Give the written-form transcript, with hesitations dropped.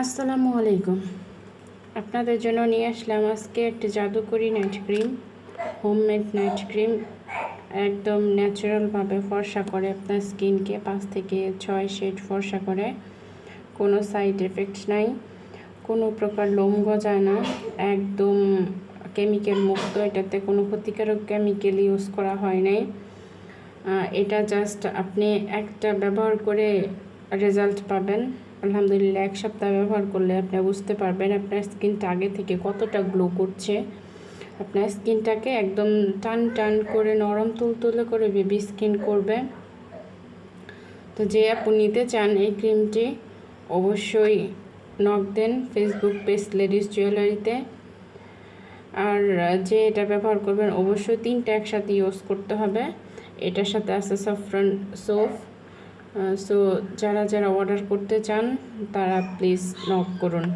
আসসালামু আলাইকুম। আপনাদের জন্য নিয়ে আসলাম আজকে একটা জাদুকরি night cream, homemade night cream. একদম ন্যাচারালভাবে ফর্সা করে আপনার স্কিনকে 5 থেকে 6 শেড ফর্সা করে। কোনো সাইড এফেক্ট নাই, কোনো প্রকার লোম গজায় না, একদম কেমিক্যাল মুক্ত। এটাতে কোনো ক্ষতিকারক কেমিক্যাল ইউজ করা হয় নাই। এটা জাস্ট আপনি একটা ব্যবহার করে রেজাল্ট পাবেন। আলহামদুলিল্লাহ, 1 সপ্তাহ ব্যবহার করলে আপনি বুঝতে পারবেন আপনার স্কিনটা আগে থেকে কতটা গ্লো করছে। আপনার স্কিনটাকে একদম টান টান করে, নরম তুলতুলে করে বেবি স্কিন করবে। তো যে আপনি নিতে চান এই ক্রিমটি, অবশ্যই নক দেন ফেসবুক পেজ লেডিস জুয়েলারিতে। আর যে এটা ব্যবহার করবেন অবশ্যই 3টা একসাথে ইউজ করতে হবে। এটার সাথে আছে সাফরান সোপ। সো যারা অর্ডার করতে চান তারা প্লিজ নক করুন।